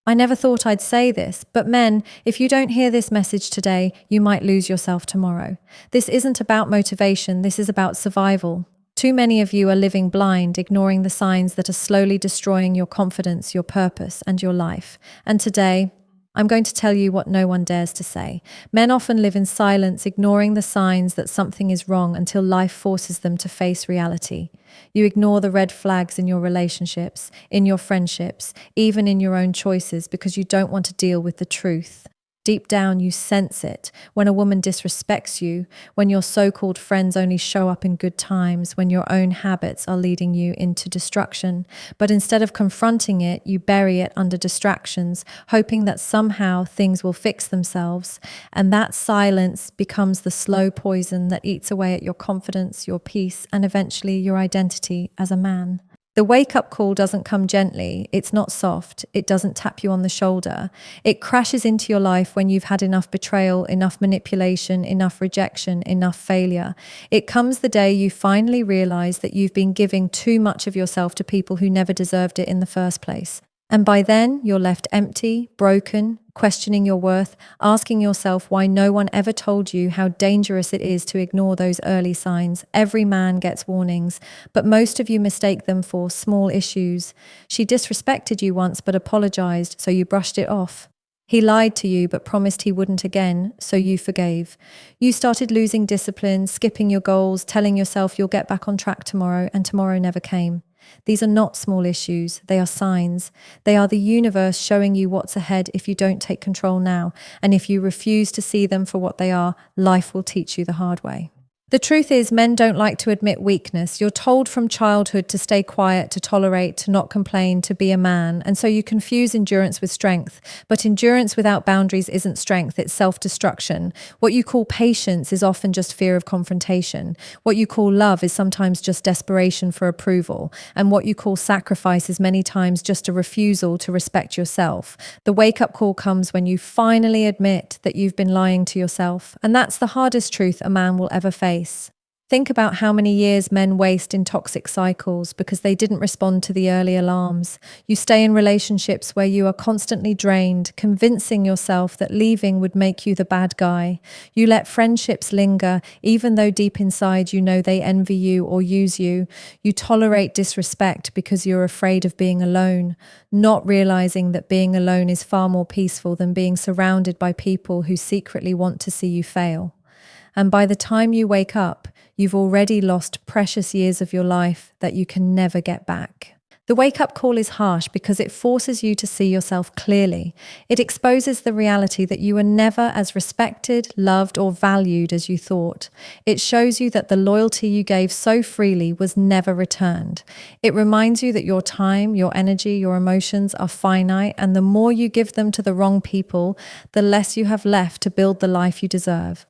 I never thought I'd say this, but men, if you don't hear this message today, you might lose yourself tomorrow. This isn't about motivation, this is about survival. Too many of you are living blind, ignoring the signs that are slowly destroying your confidence, your purpose, and your life. And today, I'm going to tell you what no one dares to say. Men often live in silence, ignoring the signs that something is wrong until life forces them to face reality. You ignore the red flags in your relationships, in your friendships, even in your own choices because you don't want to deal with the truth. Deep down, you sense it when a woman disrespects you, when your so-called friends only show up in good times, when your own habits are leading you into destruction. But instead of confronting it, you bury it under distractions, hoping that somehow things will fix themselves. And that silence becomes the slow poison that eats away at your confidence, your peace, and eventually your identity as a man. The wake-up call doesn't come gently, it's not soft, it doesn't tap you on the shoulder. It crashes into your life when you've had enough betrayal, enough manipulation, enough rejection, enough failure. It comes the day you finally realize that you've been giving too much of yourself to people who never deserved it in the first place. And by then, you're left empty, broken, questioning your worth, asking yourself why no one ever told you how dangerous it is to ignore those early signs. Every man gets warnings, but most of you mistake them for small issues. She disrespected you once but apologized, so you brushed it off. He lied to you but promised he wouldn't again, so you forgave. You started losing discipline, skipping your goals, telling yourself you'll get back on track tomorrow, and tomorrow never came. These are not small issues, they are signs. They are the universe showing you what's ahead if you don't take control now, and if you refuse to see them for what they are, life will teach you the hard way. The truth is, men don't like to admit weakness. You're told from childhood to stay quiet, to tolerate, to not complain, to be a man. And so you confuse endurance with strength. But endurance without boundaries isn't strength, it's self-destruction. What you call patience is often just fear of confrontation. What you call love is sometimes just desperation for approval. And what you call sacrifice is many times just a refusal to respect yourself. The wake-up call comes when you finally admit that you've been lying to yourself. And that's the hardest truth a man will ever face. Think about how many years men waste in toxic cycles because they didn't respond to the early alarms. You stay in relationships where you are constantly drained, convincing yourself that leaving would make you the bad guy. You let friendships linger, even though deep inside you know they envy you or use you. You tolerate disrespect because you're afraid of being alone, not realizing that being alone is far more peaceful than being surrounded by people who secretly want to see you fail. And by the time you wake up, you've already lost precious years of your life that you can never get back. The wake-up call is harsh because it forces you to see yourself clearly. It exposes the reality that you were never as respected, loved, or valued as you thought. It shows you that the loyalty you gave so freely was never returned. It reminds you that your time, your energy, your emotions are finite, and the more you give them to the wrong people, the less you have left to build the life you deserve.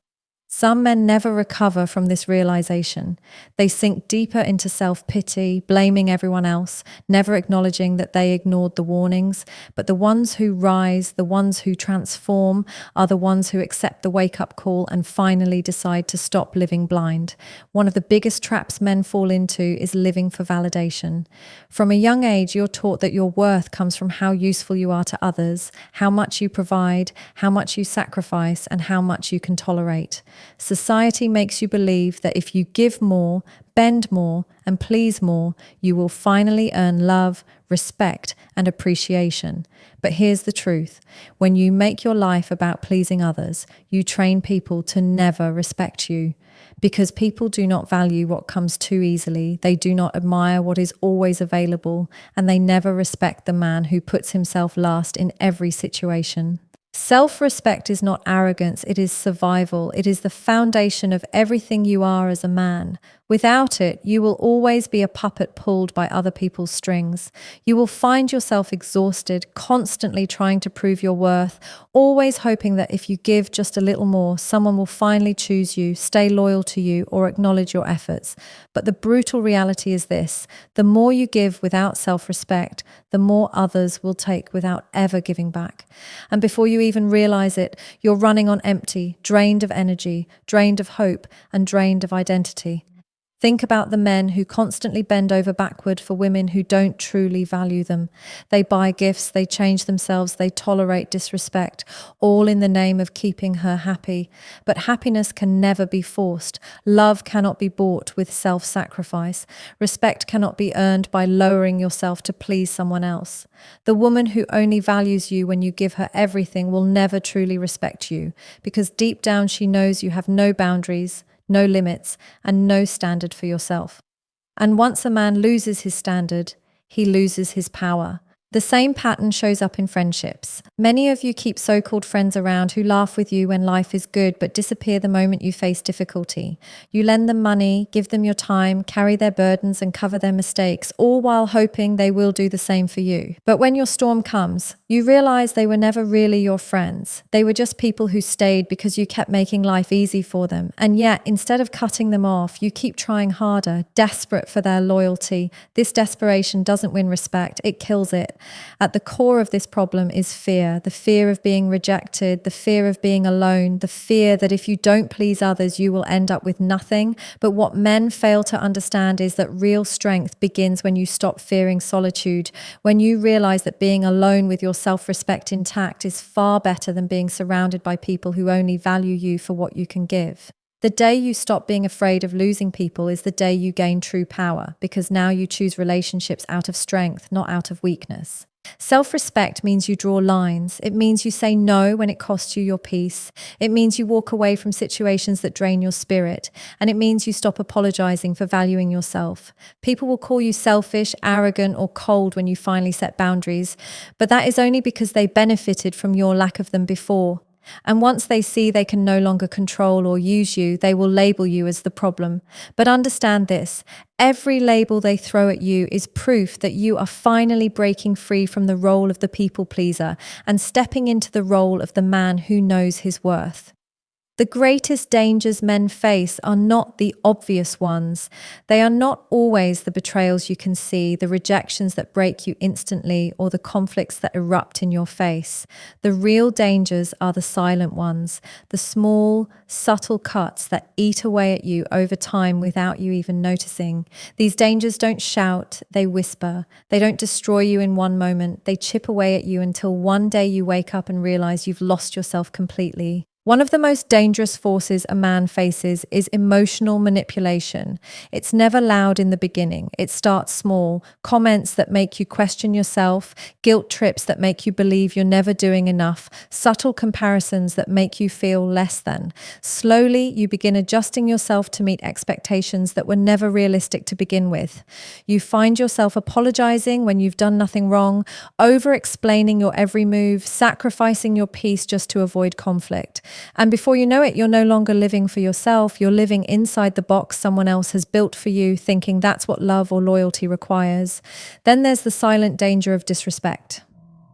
Some men never recover from this realization. They sink deeper into self-pity, blaming everyone else, never acknowledging that they ignored the warnings. But the ones who rise, the ones who transform, are the ones who accept the wake-up call and finally decide to stop living blind. One of the biggest traps men fall into is living for validation. From a young age, you're taught that your worth comes from how useful you are to others, how much you provide, how much you sacrifice, and how much you can tolerate. Society makes you believe that if you give more, bend more, and please more, you will finally earn love, respect, and appreciation. But here's the truth. When you make your life about pleasing others, you train people to never respect you. Because people do not value what comes too easily, they do not admire what is always available, and they never respect the man who puts himself last in every situation. Self-respect is not arrogance, it is survival. It is the foundation of everything you are as a man. Without it, you will always be a puppet pulled by other people's strings. You will find yourself exhausted, constantly trying to prove your worth, always hoping that if you give just a little more, someone will finally choose you, stay loyal to you, or acknowledge your efforts. But the brutal reality is this: the more you give without self-respect, the more others will take without ever giving back. And before you even realize it, you're running on empty, drained of energy, drained of hope, and drained of identity. Think about the men who constantly bend over backward for women who don't truly value them. They buy gifts, they change themselves, they tolerate disrespect, all in the name of keeping her happy. But happiness can never be forced. Love cannot be bought with self-sacrifice. Respect cannot be earned by lowering yourself to please someone else. The woman who only values you when you give her everything will never truly respect you, because deep down she knows you have no boundaries, no limits, and no standard for yourself. And once a man loses his standard, he loses his power. The same pattern shows up in friendships. Many of you keep so-called friends around who laugh with you when life is good but disappear the moment you face difficulty. You lend them money, give them your time, carry their burdens and cover their mistakes, all while hoping they will do the same for you. But when your storm comes, you realize they were never really your friends. They were just people who stayed because you kept making life easy for them. And yet, instead of cutting them off, you keep trying harder, desperate for their loyalty. This desperation doesn't win respect, it kills it. At the core of this problem is fear, the fear of being rejected, the fear of being alone, the fear that if you don't please others, you will end up with nothing. But what men fail to understand is that real strength begins when you stop fearing solitude, when you realize that being alone with your self-respect intact is far better than being surrounded by people who only value you for what you can give. The day you stop being afraid of losing people is the day you gain true power, because now you choose relationships out of strength, not out of weakness. Self-respect means you draw lines. It means you say no when it costs you your peace. It means you walk away from situations that drain your spirit. And it means you stop apologizing for valuing yourself. People will call you selfish, arrogant, or cold when you finally set boundaries, but that is only because they benefited from your lack of them before. And once they see they can no longer control or use you, they will label you as the problem. But understand this, every label they throw at you is proof that you are finally breaking free from the role of the people pleaser and stepping into the role of the man who knows his worth. The greatest dangers men face are not the obvious ones. They are not always the betrayals you can see, the rejections that break you instantly, or the conflicts that erupt in your face. The real dangers are the silent ones, the small, subtle cuts that eat away at you over time without you even noticing. These dangers don't shout, they whisper. They don't destroy you in one moment. They chip away at you until one day you wake up and realize you've lost yourself completely. One of the most dangerous forces a man faces is emotional manipulation. It's never loud in the beginning. It starts small. Comments that make you question yourself, guilt trips that make you believe you're never doing enough, subtle comparisons that make you feel less than. Slowly, you begin adjusting yourself to meet expectations that were never realistic to begin with. You find yourself apologizing when you've done nothing wrong, over-explaining your every move, sacrificing your peace just to avoid conflict. And before you know it, you're no longer living for yourself. You're living inside the box someone else has built for you, thinking that's what love or loyalty requires. Then there's the silent danger of disrespect.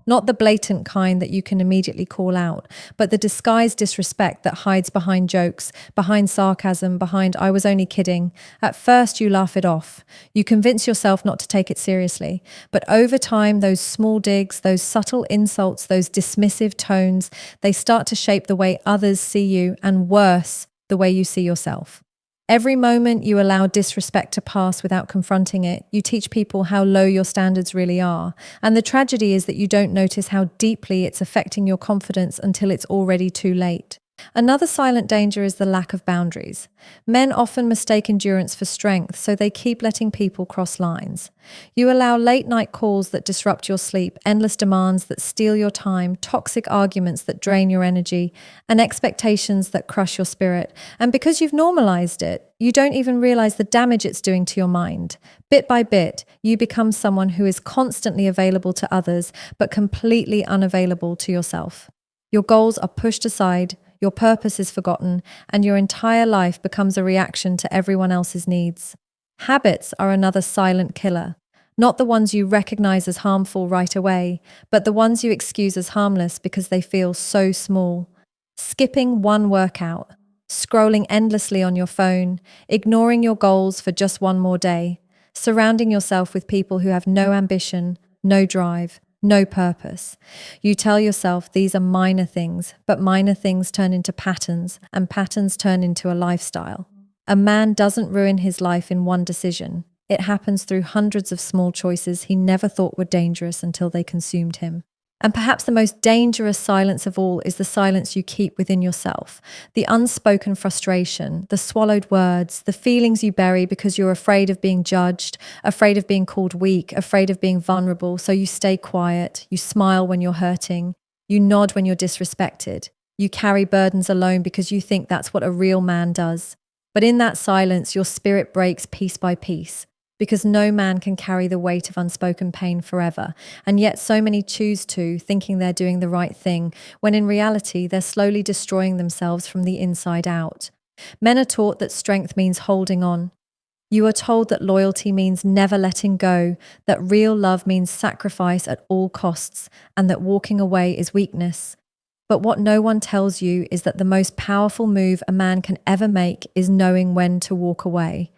Not the blatant kind that you can immediately call out, but the disguised disrespect that hides behind jokes, behind sarcasm, behind "I was only kidding." At first you laugh it off. You convince yourself not to take it seriously. But over time, those small digs, those subtle insults, those dismissive tones, they start to shape the way others see you, and worse, the way you see yourself. Every moment you allow disrespect to pass without confronting it, you teach people how low your standards really are. And the tragedy is that you don't notice how deeply it's affecting your confidence until it's already too late. Another silent danger is the lack of boundaries. Men often mistake endurance for strength, so they keep letting people cross lines. You allow late-night calls that disrupt your sleep, endless demands that steal your time, toxic arguments that drain your energy, and expectations that crush your spirit. And because you've normalized it, you don't even realize the damage it's doing to your mind. Bit by bit, you become someone who is constantly available to others, but completely unavailable to yourself. Your goals are pushed aside, your purpose is forgotten, and your entire life becomes a reaction to everyone else's needs. Habits are another silent killer. Not the ones you recognize as harmful right away, but the ones you excuse as harmless because they feel so small. Skipping one workout, scrolling endlessly on your phone, ignoring your goals for just one more day, surrounding yourself with people who have no ambition, no drive, no purpose. You tell yourself these are minor things, but minor things turn into patterns, and patterns turn into a lifestyle. A man doesn't ruin his life in one decision. It happens through hundreds of small choices he never thought were dangerous until they consumed him. And perhaps the most dangerous silence of all is the silence you keep within yourself. The unspoken frustration, the swallowed words, the feelings you bury because you're afraid of being judged, afraid of being called weak, afraid of being vulnerable. So you stay quiet, you smile when you're hurting, you nod when you're disrespected. You carry burdens alone because you think that's what a real man does. But in that silence, your spirit breaks piece by piece, because no man can carry the weight of unspoken pain forever. And yet so many choose to, thinking they're doing the right thing, when in reality they're slowly destroying themselves from the inside out. Men are taught that strength means holding on. You are told that loyalty means never letting go, that real love means sacrifice at all costs, and that walking away is weakness. But what no one tells you is that the most powerful move a man can ever make is knowing when to walk away.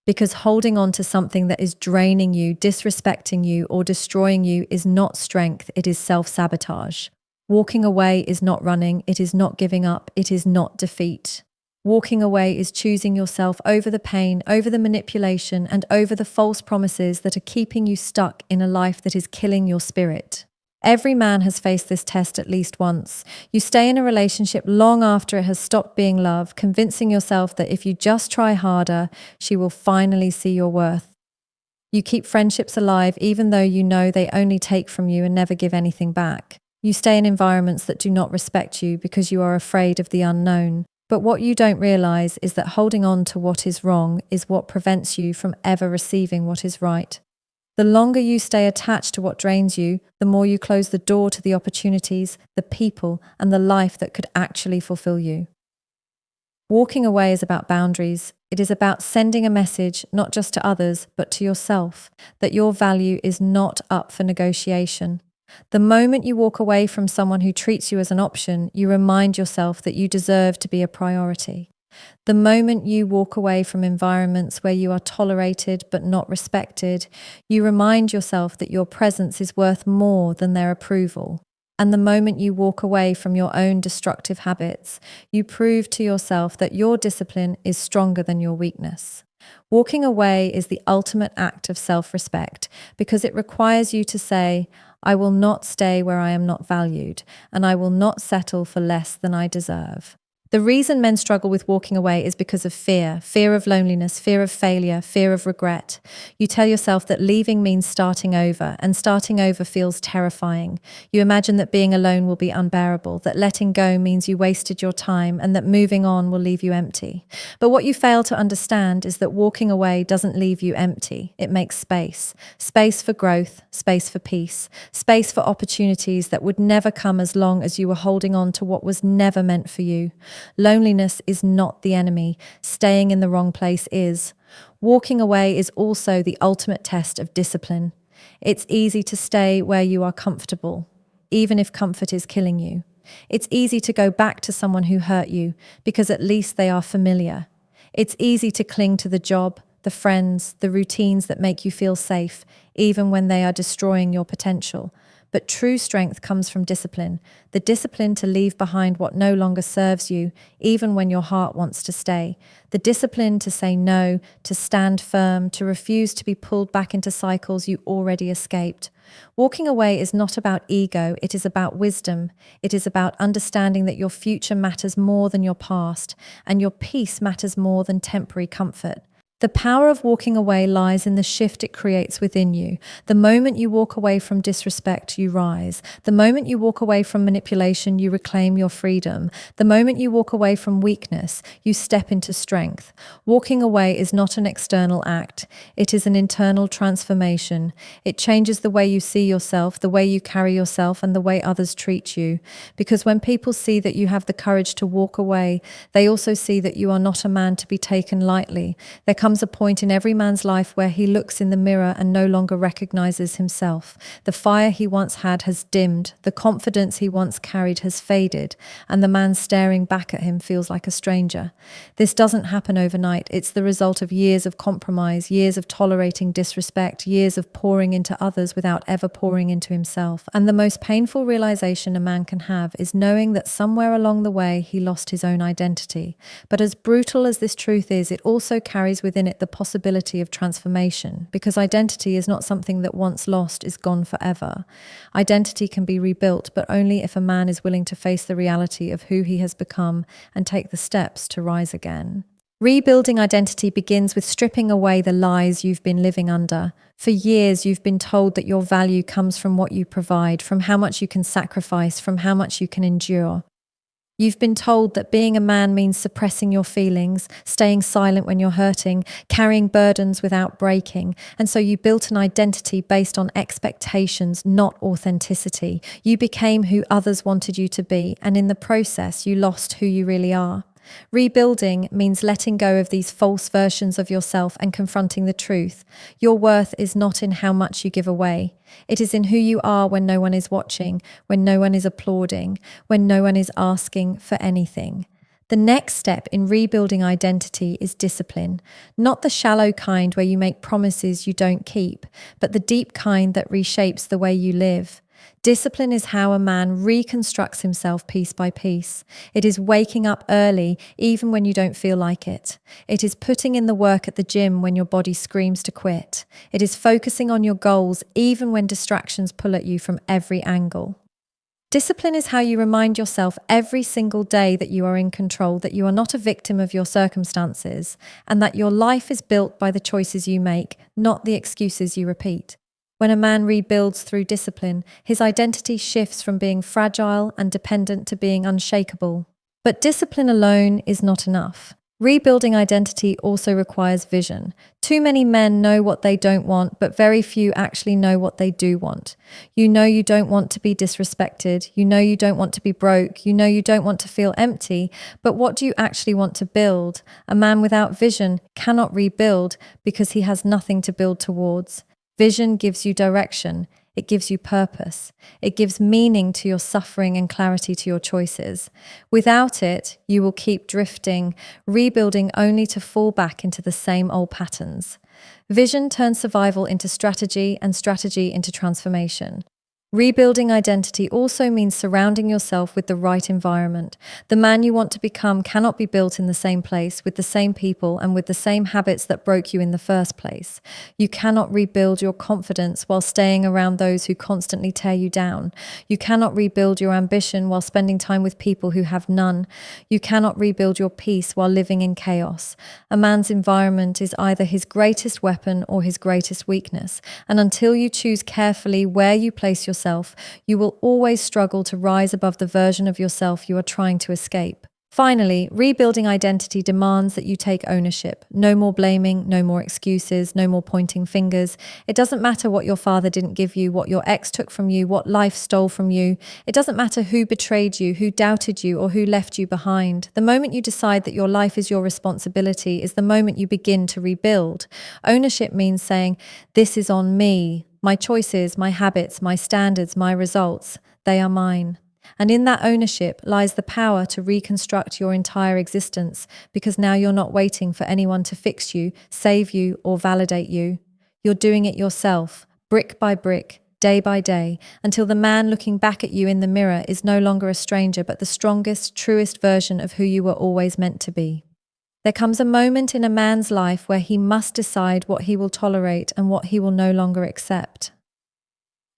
Because holding on to something that is draining you, disrespecting you, or destroying you is not strength, it is self-sabotage. Walking away is not running, it is not giving up, it is not defeat. Walking away is choosing yourself over the pain, over the manipulation, and over the false promises that are keeping you stuck in a life that is killing your spirit. Every man has faced this test at least once. You stay in a relationship long after it has stopped being love, convincing yourself that if you just try harder, she will finally see your worth. You keep friendships alive even though you know they only take from you and never give anything back. You stay in environments that do not respect you because you are afraid of the unknown. But what you don't realize is that holding on to what is wrong is what prevents you from ever receiving what is right. The longer you stay attached to what drains you, the more you close the door to the opportunities, the people, and the life that could actually fulfill you. Walking away is about boundaries. It is about sending a message, not just to others, but to yourself, that your value is not up for negotiation. The moment you walk away from someone who treats you as an option, you remind yourself that you deserve to be a priority. The moment you walk away from environments where you are tolerated but not respected, you remind yourself that your presence is worth more than their approval. And the moment you walk away from your own destructive habits, you prove to yourself that your discipline is stronger than your weakness. Walking away is the ultimate act of self-respect because it requires you to say, I will not stay where I am not valued, and I will not settle for less than I deserve. The reason men struggle with walking away is because of fear of loneliness, fear of failure, fear of regret. You tell yourself that leaving means starting over, and starting over feels terrifying. You imagine that being alone will be unbearable, that letting go means you wasted your time, and that moving on will leave you empty. But what you fail to understand is that walking away doesn't leave you empty. It makes space. Space for growth, space for peace, space for opportunities that would never come as long as you were holding on to what was never meant for you. Loneliness is not the enemy. Staying in the wrong place is. Walking away is also the ultimate test of discipline. It's easy to stay where you are comfortable, even if comfort is killing you. It's easy to go back to someone who hurt you because at least they are familiar. It's easy to cling to the job, the friends, the routines that make you feel safe, even when they are destroying your potential. But true strength comes from discipline, the discipline to leave behind what no longer serves you, even when your heart wants to stay, the discipline to say no, to stand firm, to refuse to be pulled back into cycles you already escaped. Walking away is not about ego, it is about wisdom. It is about understanding that your future matters more than your past, and your peace matters more than temporary comfort. The power of walking away lies in the shift it creates within you. The moment you walk away from disrespect, you rise. The moment you walk away from manipulation, you reclaim your freedom. The moment you walk away from weakness, you step into strength. Walking away is not an external act. It is an internal transformation. It changes the way you see yourself, the way you carry yourself, and the way others treat you. Because when people see that you have the courage to walk away, they also see that you are not a man to be taken lightly. There comes comes a point in every man's life where he looks in the mirror and no longer recognizes himself. The fire he once had has dimmed, the confidence he once carried has faded, and the man staring back at him feels like a stranger. This doesn't happen overnight. It's the result of years of compromise, years of tolerating disrespect, years of pouring into others without ever pouring into himself. And the most painful realization a man can have is knowing that somewhere along the way he lost his own identity. But as brutal as this truth is, it also carries within it the possibility of transformation, because identity is not something that once lost is gone forever. Identity can be rebuilt, but only if a man is willing to face the reality of who he has become and take the steps to rise again. Rebuilding identity begins with stripping away the lies you've been living under. For years, you've been told that your value comes from what you provide, from how much you can sacrifice, from how much you can endure. You've been told that being a man means suppressing your feelings, staying silent when you're hurting, carrying burdens without breaking. And so you built an identity based on expectations, not authenticity. You became who others wanted you to be, and in the process, you lost who you really are. Rebuilding means letting go of these false versions of yourself and confronting the truth. Your worth is not in how much you give away. It is in who you are when no one is watching, when no one is applauding, when no one is asking for anything. The next step in rebuilding identity is discipline, not the shallow kind where you make promises you don't keep, but the deep kind that reshapes the way you live. Discipline is how a man reconstructs himself piece by piece. It is waking up early, even when you don't feel like it. It is putting in the work at the gym when your body screams to quit. It is focusing on your goals, even when distractions pull at you from every angle. Discipline is how you remind yourself every single day that you are in control, that you are not a victim of your circumstances, and that your life is built by the choices you make, not the excuses you repeat. When a man rebuilds through discipline, his identity shifts from being fragile and dependent to being unshakable. But discipline alone is not enough. Rebuilding identity also requires vision. Too many men know what they don't want, but very few actually know what they do want. You know you don't want to be disrespected. You know you don't want to be broke. You know you don't want to feel empty. But what do you actually want to build? A man without vision cannot rebuild because he has nothing to build towards. Vision gives you direction. It gives you purpose. It gives meaning to your suffering and clarity to your choices. Without it, you will keep drifting, rebuilding only to fall back into the same old patterns. Vision turns survival into strategy and strategy into transformation. Rebuilding identity also means surrounding yourself with the right environment. The man you want to become cannot be built in the same place, with the same people, and with the same habits that broke you in the first place. You cannot rebuild your confidence while staying around those who constantly tear you down. You cannot rebuild your ambition while spending time with people who have none. You cannot rebuild your peace while living in chaos. A man's environment is either his greatest weapon or his greatest weakness, and until you choose carefully where you place yourself, you will always struggle to rise above the version of yourself you are trying to escape. Finally, rebuilding identity demands that you take ownership. No more blaming, no more excuses, no more pointing fingers. It doesn't matter what your father didn't give you, what your ex took from you, what life stole from you. It doesn't matter who betrayed you, who doubted you, or who left you behind. The moment you decide that your life is your responsibility is the moment you begin to rebuild. Ownership means saying, "This is on me. My choices, my habits, my standards, my results, they are mine." And in that ownership lies the power to reconstruct your entire existence, because now you're not waiting for anyone to fix you, save you, or validate you. You're doing it yourself, brick by brick, day by day, until the man looking back at you in the mirror is no longer a stranger, but the strongest, truest version of who you were always meant to be. There comes a moment in a man's life where he must decide what he will tolerate and what he will no longer accept.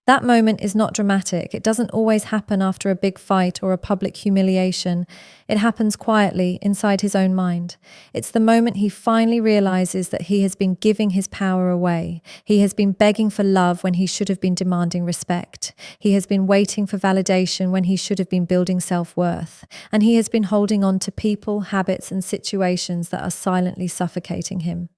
That moment is not dramatic. It doesn't always happen after a big fight or a public humiliation. It happens quietly inside his own mind. It's the moment he finally realizes that he has been giving his power away. He has been begging for love when he should have been demanding respect. He has been waiting for validation when he should have been building self-worth. And he has been holding on to people, habits, and situations that are silently suffocating him.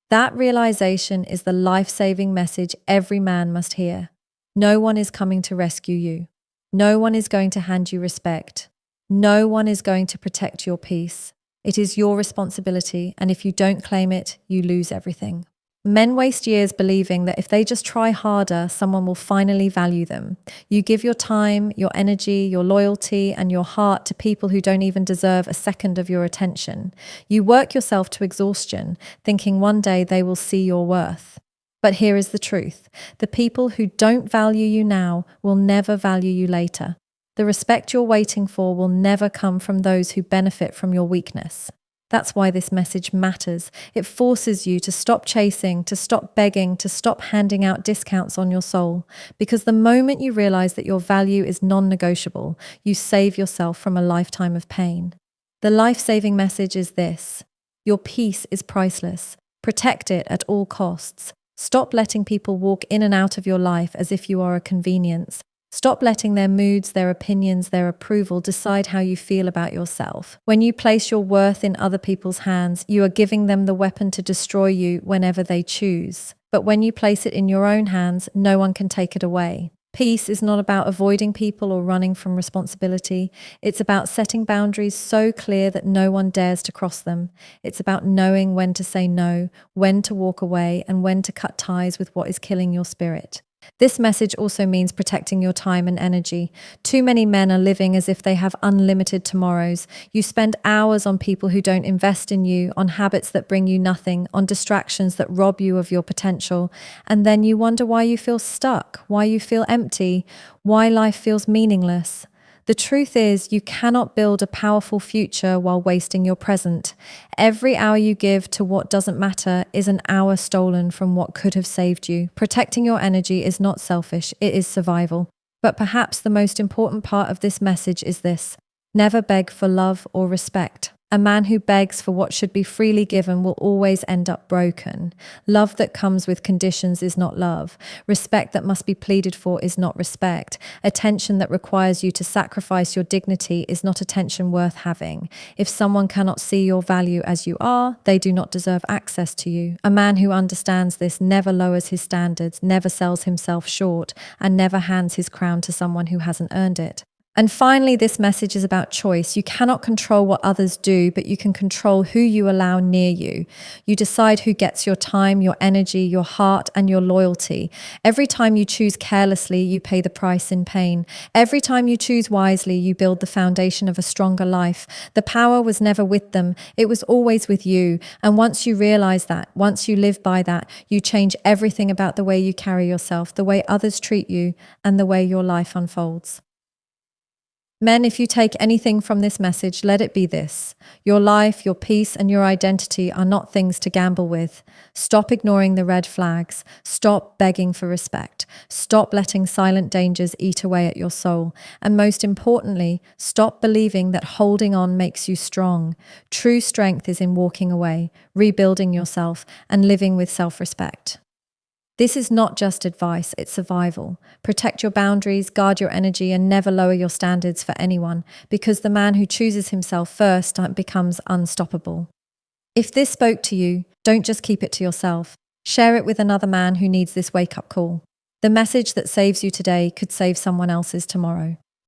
That realization is the life-saving message every man must hear. No one is coming to rescue you. No one is going to hand you respect. No one is going to protect your peace. It is your responsibility, and if you don't claim it, you lose everything. Men waste years believing that if they just try harder, someone will finally value them. You give your time, your energy, your loyalty, and your heart to people who don't even deserve a second of your attention. You work yourself to exhaustion, thinking one day they will see your worth. But here is the truth. The people who don't value you now will never value you later. The respect you're waiting for will never come from those who benefit from your weakness. That's why this message matters. It forces you to stop chasing, to stop begging, to stop handing out discounts on your soul. Because the moment you realize that your value is non-negotiable, you save yourself from a lifetime of pain. The life-saving message is this: your peace is priceless. Protect it at all costs. Stop letting people walk in and out of your life as if you are a convenience. Stop letting their moods, their opinions, their approval decide how you feel about yourself. When you place your worth in other people's hands, you are giving them the weapon to destroy you whenever they choose. But when you place it in your own hands, no one can take it away. Peace is not about avoiding people or running from responsibility. It's about setting boundaries so clear that no one dares to cross them. It's about knowing when to say no, when to walk away, and when to cut ties with what is killing your spirit. This message also means protecting your time and energy. Too many men are living as if they have unlimited tomorrows. You spend hours on people who don't invest in you, on habits that bring you nothing, on distractions that rob you of your potential. And then you wonder why you feel stuck, why you feel empty, why life feels meaningless. The truth is, you cannot build a powerful future while wasting your present. Every hour you give to what doesn't matter is an hour stolen from what could have saved you. Protecting your energy is not selfish, it is survival. But perhaps the most important part of this message is this: never beg for love or respect. A man who begs for what should be freely given will always end up broken. Love that comes with conditions is not love. Respect that must be pleaded for is not respect. Attention that requires you to sacrifice your dignity is not attention worth having. If someone cannot see your value as you are, they do not deserve access to you. A man who understands this never lowers his standards, never sells himself short, and never hands his crown to someone who hasn't earned it. And finally, this message is about choice. You cannot control what others do, but you can control who you allow near you. You decide who gets your time, your energy, your heart, and your loyalty. Every time you choose carelessly, you pay the price in pain. Every time you choose wisely, you build the foundation of a stronger life. The power was never with them. It was always with you. And once you realize that, once you live by that, you change everything about the way you carry yourself, the way others treat you, and the way your life unfolds. Men, if you take anything from this message, let it be this: your life, your peace, and your identity are not things to gamble with. Stop ignoring the red flags. Stop begging for respect. Stop letting silent dangers eat away at your soul. And most importantly, stop believing that holding on makes you strong. True strength is in walking away, rebuilding yourself, and living with self-respect. This is not just advice, it's survival. Protect your boundaries, guard your energy, and never lower your standards for anyone, because the man who chooses himself first becomes unstoppable. If this spoke to you, don't just keep it to yourself. Share it with another man who needs this wake-up call. The message that saves you today could save someone else's tomorrow.